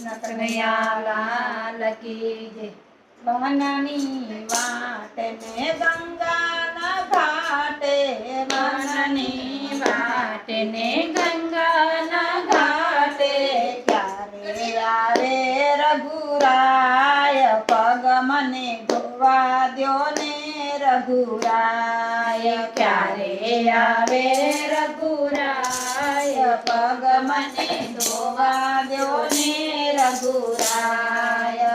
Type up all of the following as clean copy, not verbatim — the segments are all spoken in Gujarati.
કૃષ્ણ કનૈયા લાલ કી જય। બનની વાટે ને ગંગાના ઘાટે, બનની વાટે ને ગંગાના ઘાટે, ક્યારે આવે રઘુરાય, પગ મને ધોવા દ્યો ને રઘુરાય। ક્યારે આવે રઘુરાય, પગ મને ધોવા દ્યો ને રઘુરાય।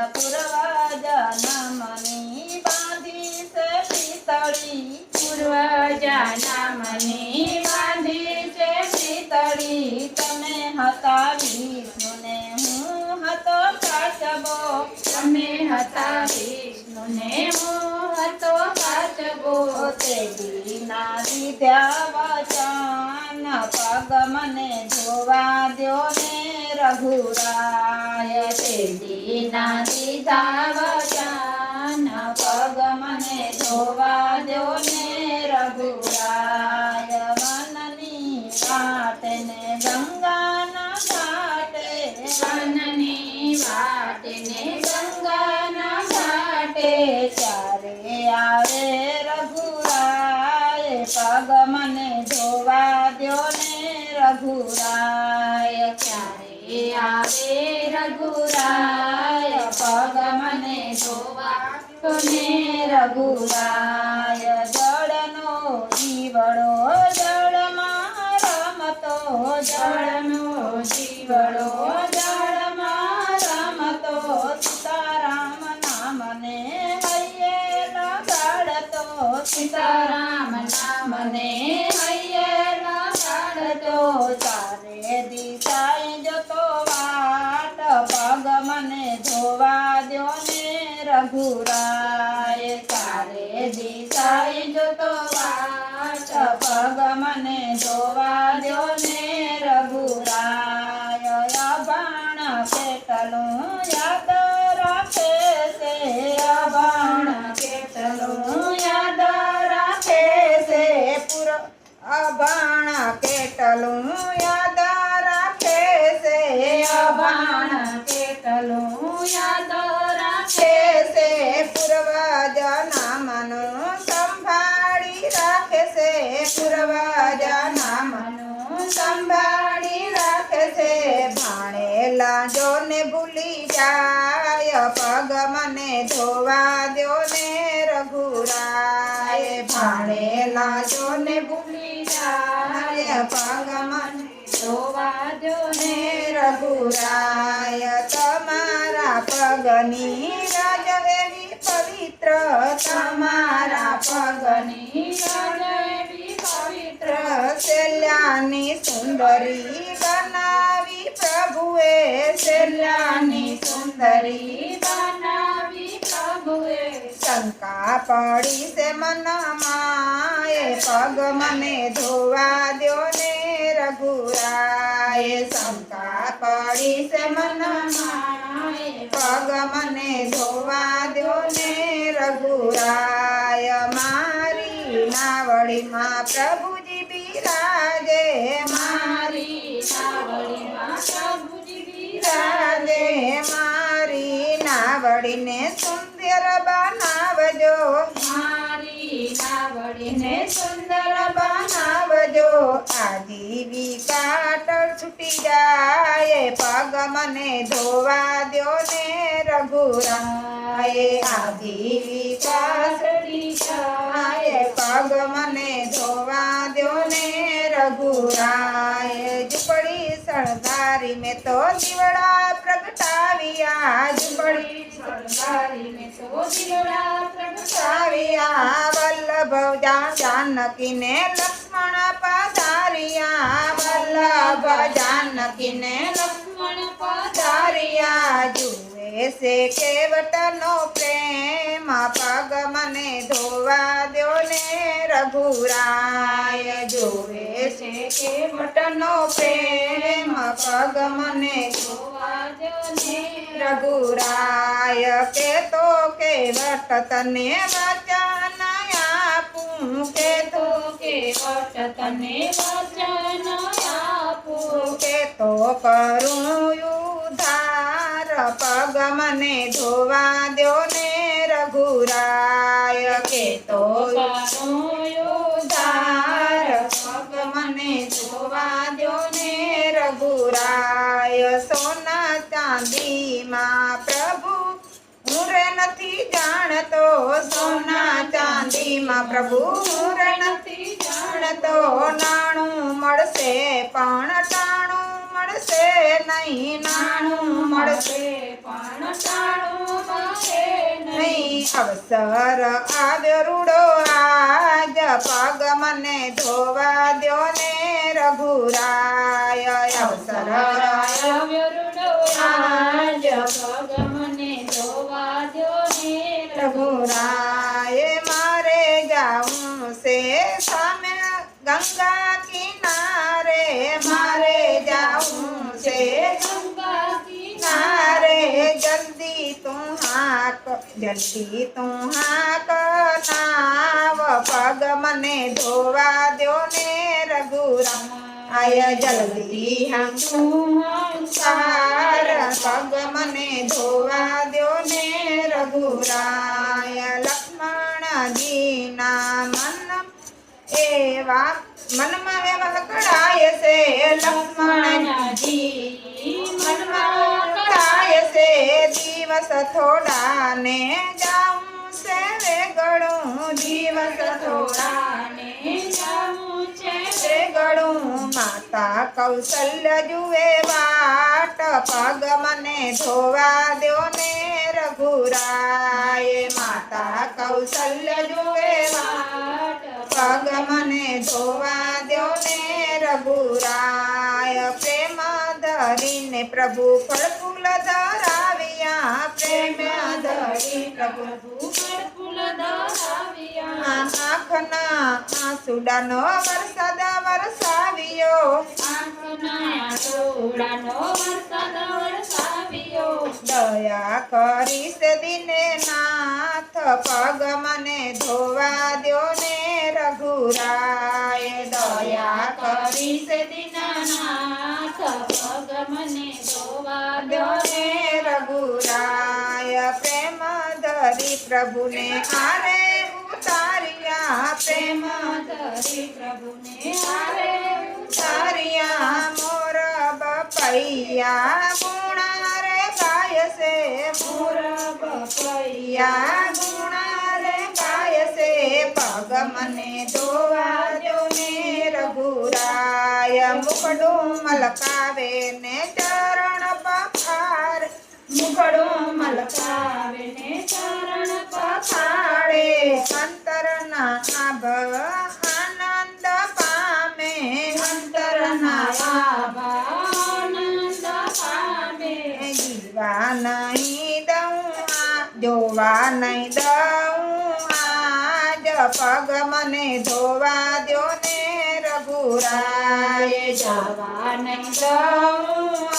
પૂર્વજન્મની બાંધી છે પિતળી, પૂર્વજન્મની બાંધી છે પિતળી। તમે હતા વિષ્ણુ ને હું હતો કાચબો, તમે હતા વિષ્ણુ ને હું હતો કાચબો। તે દીના દીધા વચન, પગ મને ધોવા દ્યો ને રઘુરાય। તે દીના દીધા વચન, પગ મને ધોવા દ્યો ને રઘુરાય। વનની વાટે ને ગંગાના ઘાટે, વનની વાટે ને ગંગાના ઘાટે, ક્યારે આવે રઘુરાય, પગ મને ધોવા દ્યો ને રઘુરાય। ક્યારે આવે રઘુરાય, પગ મને ધોવા ને રઘુરાય। જળનો જીવડો જળમાં રમતો, જળનો જીવડો જળમાં રમતો, સીતારામ નામને હૈયે લગાડતો, સીતારામ નામને હૈયે લગાડતો। ચારે દિશાએ જતો વાટ, પગ મને ધોવા દ્યો ને રઘુરાય। ચારે દિશાએ જતો વાટ, પગ મને ધોવા દ્યો ને રઘુરાય। અભણ કેટલું યાદ રાખે છે, અભણ કેટલું યાદ રાખે છે, અભણ કેટલું યાદ રાખે છે, અભણ કેટલું યાદ રાખે છે, પૂર્વજન્મનું સંભાળી રાખે છે, પૂર્વજન્મનું સંભાળી રાખે છે। ભાણેલા જોને ભૂલી જાય, પગ મને ધોવા દ્યો ને રઘુરાય। ભાણેલા જોને ભૂલી જાય, પગ મને ધોવા દો ને રઘુરાય। તમારા પગની રાજ એવી પવિત્ર, તમારા પગની રાજ એવી પવિત્ર, શૈલ્યાની સુંદરી બનાવી પ્રભુએ, શૈલ્યાની સુંદરી બનાવી પ્રભુએ। શંકા પડી છે મનમાં, એ પગ મને ધોવા દ્યો ને રઘુરાય। શંકા પડી છે મનમાં, પગ મને ધોવા દ્યો ને રઘુરાય। મારી નાવડીમાં પ્રભુજી બિરાજે, મારી નાવડીમાં પ્રભુજી બિરાજે, મારી નાવડીને સુંદર બનાવજો, મારી નાવડીને સુંદર બનાવજો। આજીવિકા અટળ છૂટી જાય, પગ મને ધોવા દ્યો ને રઘુરાય। આજીવિકા છૂટી જાય, પગ મને ધોવા દ્યો ને રઘુરાય। ઝૂંપડી શણગારી મેં તો દીવડા પ્રગટાવ્યા, ઝૂંપડી શણગારીને તો દીવડા પ્રગટાવ્યા। વલ્લભ જાનકીને લક્ષ્મણ પધાર્યા, વલ્લભ જાનકીને લક્ષ્મણ પધાર્યા। જુએ છે કેવટનો પ્રેમ, પગ મને ધોવા દ્યો ને રઘુરાય। જુએ છે કેવટનો પ્રેમ, પગ મને ધોવા દો ને રઘુરાય। કેતો કેવટ તને વચન આપું, કેતો કેવટ તને વચન આપું, કેતો કરું ઉદ્ધાર, પગ મને ધોવા દ્યો ને રઘુરાય કે તો ઉધાર પગ મને ધોવા દ્યો ને રઘુરાય સોના ચાંદીમાં પ્રભુ હું રે નથી જાણતો સોના ચાંદીમાં પ્રભુ હું રે નથી જાણતો નાણું મળશે પણ ટાણું મળશે નહીં નાણું મળશે પણ ટાણું મળશે નહીં અવસર આવ્યો રૂડો આજ પગ મને ધોવા દ્યો ને રઘુરાય અવસર આવ્યો રૂડો આજ પગ મને ધોવા દ્યો ને રઘુરાય મારે જાઉં છે સામે ગંગા કિનારે મારે જાઉં છે ગંગા કિનારે જલ્દી તું હાક નાવ પગ મને ધોવા દ્યો ને રઘુરાય જલ્દી સાર પગ મને ધોવા દ્યો ને રઘુરાય લક્ષ્મણજીના મનમાં એવા કળાય છે લક્ષ્મણજી મનમાં કળાય છે દિવસ થોડા ને જાઉં છે વેગળું દિવસ થોડા ને જાઉં છે વેગળું માતા કૌશલ્ય જુએ વાટ પગ મને ધોવા દ્યો ને રઘુરાય માતા કૌશલ્ય જુએ વાટ પગ મને ધોવા દ્યો ને રઘુરાય પ્રેમ ધરીને પ્રભુ ફળ ફૂલ ધરાવ્યા પ્રેમ ધરી પ્રભુ ફૂલ ધરાવ્યા આંખના આંસુડાનો વરસાદ વરસાવ્યો આંખના આંસુડાનો વરસાદ વરસાવ્યો દયા કરીશ દિને નાથ પગ મને ધોવા દ્યો ને રઘુરાય દયા કરીશ દીનાનાથ પગ મને ધોવા દ્યો ને રઘુરાય પ્રેમ ધરી પ્રભુને આરે ઉતાર્યા પ્રેમ ધરી પ્રભુને આરે ઉતાર્યા મોર બપૈયા ગુણા રે ગાય છે મોર બપૈયા ગુણા રે ગાય છે પગ મને ધોવા દ્યો ને રઘુરાય મુખડું મલકાવે ને ચરણ પખાર મુખડું મલકાવે ને ચરણ પખાડે અંતરના આભવ આનંદ પામે અંતરના આનંદ પામે જીવા નહીં દઉં જોવા નહીં દઉં આજ પગ મને ધોવા દ્યો ને રઘુરાય જવા નહીં દઉં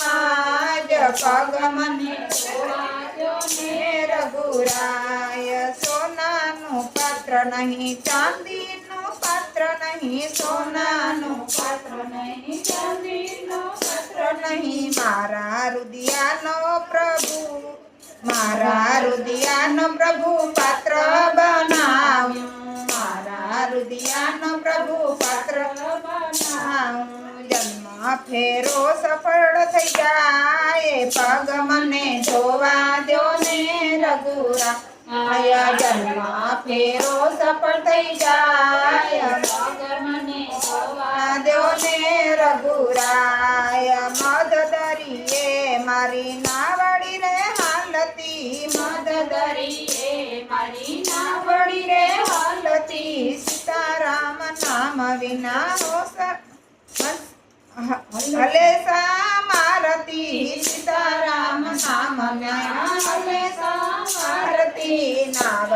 આજ પગ મને ધોવા દ્યો ને રઘુરાય સોનાનું પાત્ર નહીં ચાંદીનું પાત્ર નહીં સોનાનું પાત્ર નહીં ચાંદીનો પાત્ર નહીં મારા રુદિયાનો પ્રભુ પાત્ર બનાવ્યું મારા રુદિયાનો પ્રભુ પાત્ર બનાવ્યું જન્મ ફેરો સફળ થઈ જાય પગ મને ધોવા દ્યો ને રઘુરાય જન્મ ફેરો સફળ થઈ જાય પગ મને ધોવા દ્યો ને રઘુરાય મદ દરિયે મારી નાવડી રે હાલતી મદ દરિયે મારી નાવડી રે હાલતી સીતારામ નામ વિના હલે સામારતી સીતારામ નામ હલે સામારતી નાવ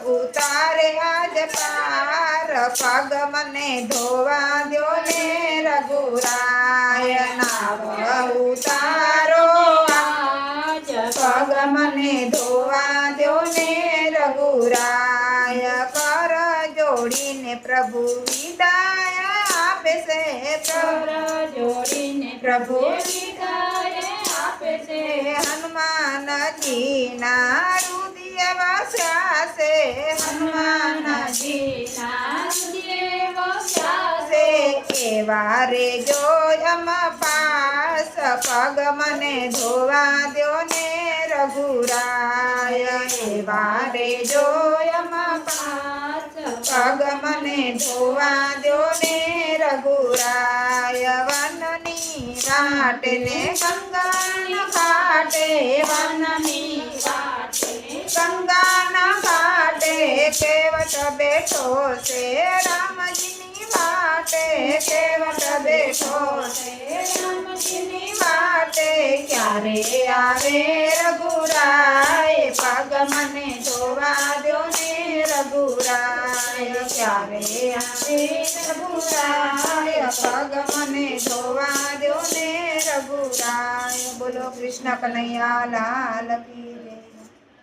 ઉતારે આજ પાર પગ મને ધોવા દ્યો ને રઘુરાય નાવ ઉતારો આજ પગ મને ધોવા દ્યો ને રઘુરાય કર જોડીને પ્રભુ વિદાય આપે છે કર જોડીને પ્રભુ વિદાય આપે છે હનુમાન હનુમાનજીના રુદિય વસ્યા છે હનુમાનજીના દેવ છે એવા રે જો યમ પાસ પગ મને ધોવા દ્યો ને રઘુરાય એવા રે જો યમ પાસ પગ મને ધોવા દ્યો ને રઘુરાય વનની વાટે ને ગંગાના ઘાટે વનની ગંગાના ઘાટે કેવટ બેઠો છે રામજીની વાટે કેવટ બેઠો છે રામજીની વાટે ક્યારે આવે રઘુરાય પગ મને ધોવા દ્યો ને રઘુરાય ક્યારે આવે રઘુરાય પગ મને ધોવા દ્યો ને રઘુરાય બોલો કૃષ્ણ કનૈયા લાલ કી